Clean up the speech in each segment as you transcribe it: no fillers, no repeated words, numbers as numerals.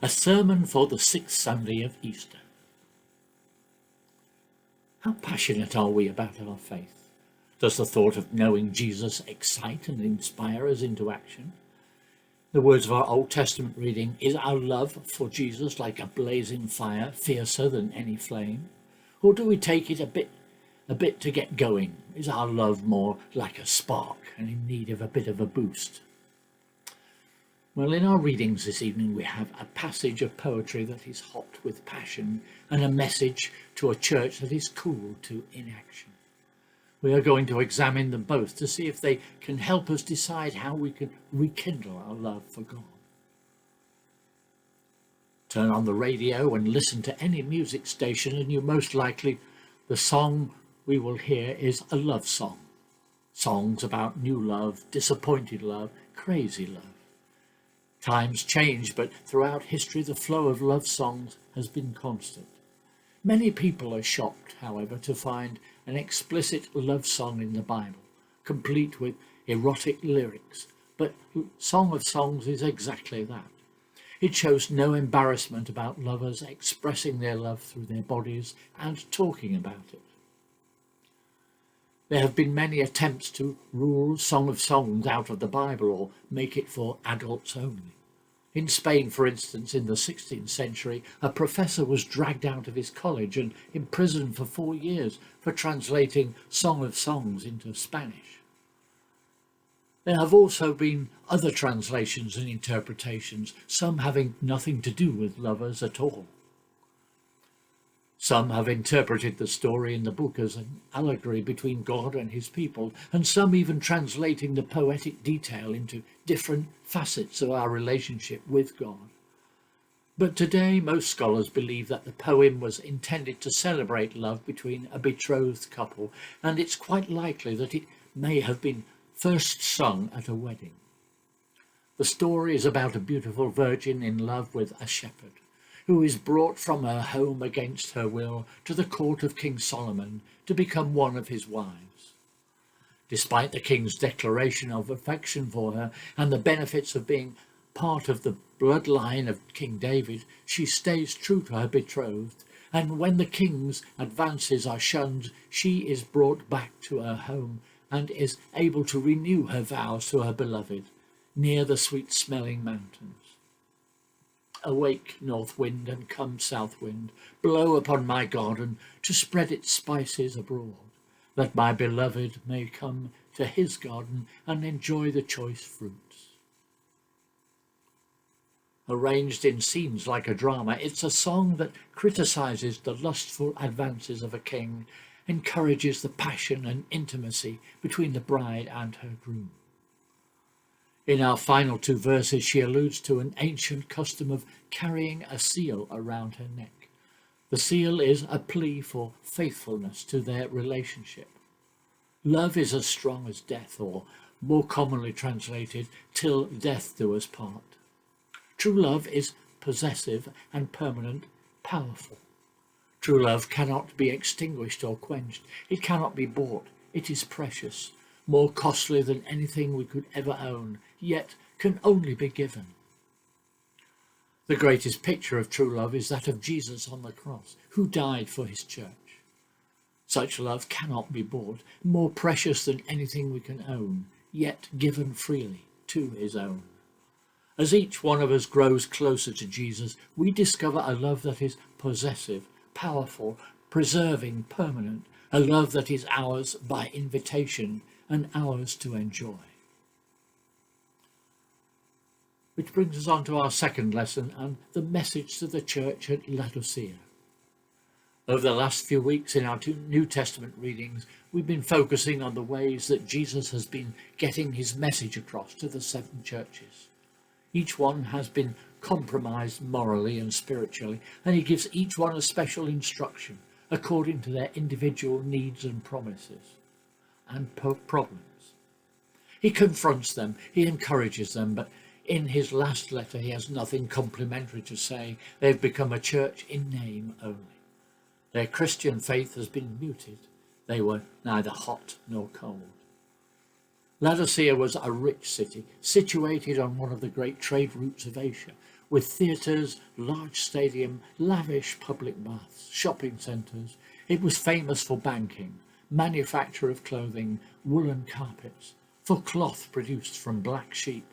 A sermon for the 6th Sunday of Easter. How passionate are we about our faith? Does the thought of knowing Jesus excite and inspire us into action? The words of our Old Testament reading, is our love for Jesus like a blazing fire, fiercer than any flame? Or do we take it a bit to get going? Is our love more like a spark and in need of a bit of a boost? Well, in our readings this evening, we have a passage of poetry that is hot with passion and a message to a church that is cool to inaction. We are going to examine them both to see if they can help us decide how we can rekindle our love for God. Turn on the radio and listen to any music station, and you most likely the song we will hear is a love song. Songs about new love, disappointed love, crazy love. Times change, but throughout history the flow of love songs has been constant. Many people are shocked, however, to find an explicit love song in the Bible, complete with erotic lyrics. But Song of Songs is exactly that. It shows no embarrassment about lovers expressing their love through their bodies and talking about it. There have been many attempts to rule Song of Songs out of the Bible or make it for adults only. In Spain, for instance, in the 16th century, a professor was dragged out of his college and imprisoned for 4 years for translating Song of Songs into Spanish. There have also been other translations and interpretations, some having nothing to do with lovers at all. Some have interpreted the story in the book as an allegory between God and his people, and some even translating the poetic detail into different facets of our relationship with God. But today, most scholars believe that the poem was intended to celebrate love between a betrothed couple, and it's quite likely that it may have been first sung at a wedding. The story is about a beautiful virgin in love with a shepherd, who is brought from her home against her will to the court of King Solomon to become one of his wives. Despite the king's declaration of affection for her and the benefits of being part of the bloodline of King David, she stays true to her betrothed, and when the king's advances are shunned, she is brought back to her home and is able to renew her vows to her beloved near the sweet-smelling mountains. Awake, north wind, and come, south wind, blow upon my garden to spread its spices abroad, that my beloved may come to his garden and enjoy the choice fruits. Arranged in scenes like a drama, it's a song that criticizes the lustful advances of a king, encourages the passion and intimacy between the bride and her groom. In our final 2 verses, she alludes to an ancient custom of carrying a seal around her neck. The seal is a plea for faithfulness to their relationship. Love is as strong as death, or more commonly translated, till death do us part. True love is possessive and permanent, powerful. True love cannot be extinguished or quenched. It cannot be bought. It is precious, more costly than anything we could ever own, yet can only be given. The greatest picture of true love is that of Jesus on the cross, who died for his church. Such love cannot be bought, more precious than anything we can own, yet given freely to his own. As each one of us grows closer to Jesus, we discover a love that is possessive, powerful, preserving, permanent, a love that is ours by invitation and ours to enjoy. Which brings us on to our second lesson and the message to the church at Laodicea. Over the last few weeks in our 2 New Testament readings, we've been focusing on the ways that Jesus has been getting his message across to the 7 churches. Each one has been compromised morally and spiritually, and he gives each one a special instruction according to their individual needs and promises and problems. He confronts them, he encourages them, but in his last letter he has nothing complimentary to say. They've become a church in name only. Their Christian faith has been muted. They were neither hot nor cold. Laodicea was a rich city, situated on one of the great trade routes of Asia, with theatres, large stadium, lavish public baths, shopping centres. It was famous for banking, manufacture of clothing, woolen carpets, for cloth produced from black sheep,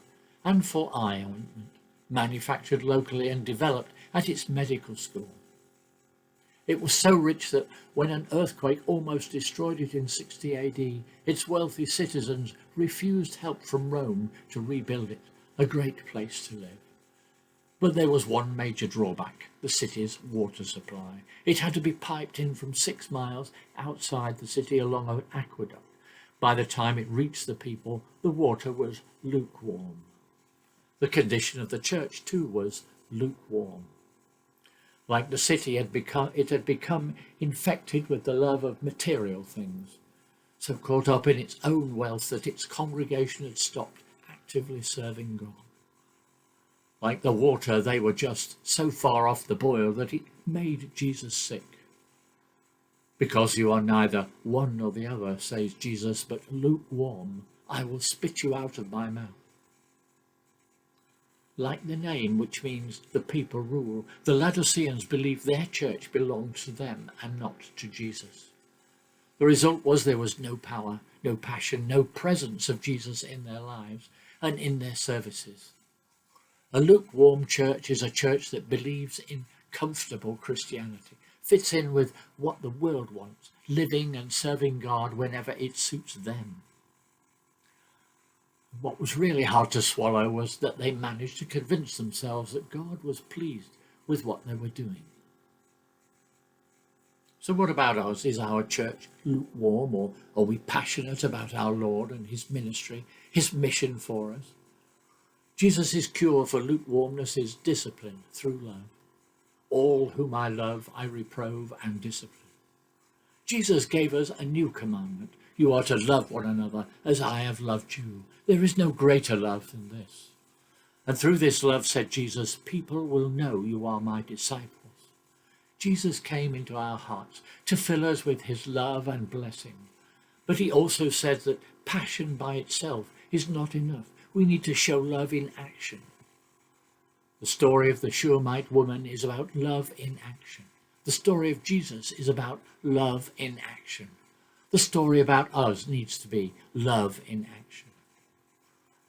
and for eye ointment, manufactured locally and developed at its medical school. It was so rich that when an earthquake almost destroyed it in 60 AD, its wealthy citizens refused help from Rome to rebuild it, a great place to live. But there was one major drawback: the city's water supply. It had to be piped in from 6 miles outside the city along an aqueduct. By the time it reached the people, the water was lukewarm. The condition of the church, too, was lukewarm. Like the city, it had become infected with the love of material things, so caught up in its own wealth that its congregation had stopped actively serving God. Like the water, they were just so far off the boil that it made Jesus sick. Because you are neither one nor the other, says Jesus, but lukewarm, I will spit you out of my mouth. Like the name, which means the people rule, the Laodiceans believed their church belonged to them and not to Jesus. The result was there was no power, no passion, no presence of Jesus in their lives and in their services. A lukewarm church is a church that believes in comfortable Christianity, fits in with what the world wants, living and serving God whenever it suits them. What was really hard to swallow was that they managed to convince themselves that God was pleased with what they were doing. So what about us? Is our church lukewarm, or are we passionate about our Lord and his ministry, his mission for us? Jesus' cure for lukewarmness is discipline through love. All whom I love, I reprove and discipline. Jesus gave us a new commandment. You are to love one another as I have loved you. There is no greater love than this. And through this love, said Jesus, people will know you are my disciples. Jesus came into our hearts to fill us with his love and blessing. But he also said that passion by itself is not enough. We need to show love in action. The story of the Shunammite woman is about love in action. The story of Jesus is about love in action. The story about us needs to be love in action.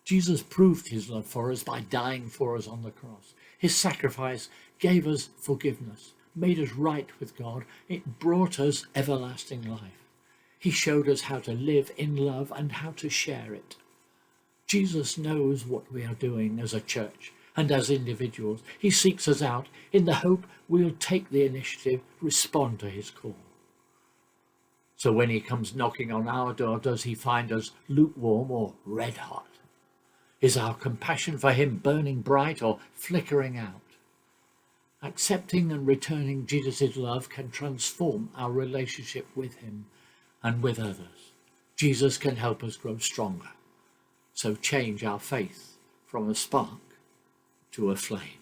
Jesus proved his love for us by dying for us on the cross. His sacrifice gave us forgiveness, made us right with God. It brought us everlasting life. He showed us how to live in love and how to share it. Jesus knows what we are doing as a church and as individuals. He seeks us out in the hope we'll take the initiative, respond to his call. So when he comes knocking on our door, does he find us lukewarm or red hot? Is our compassion for him burning bright or flickering out? Accepting and returning Jesus' love can transform our relationship with him and with others. Jesus can help us grow stronger. So change our faith from a spark to a flame.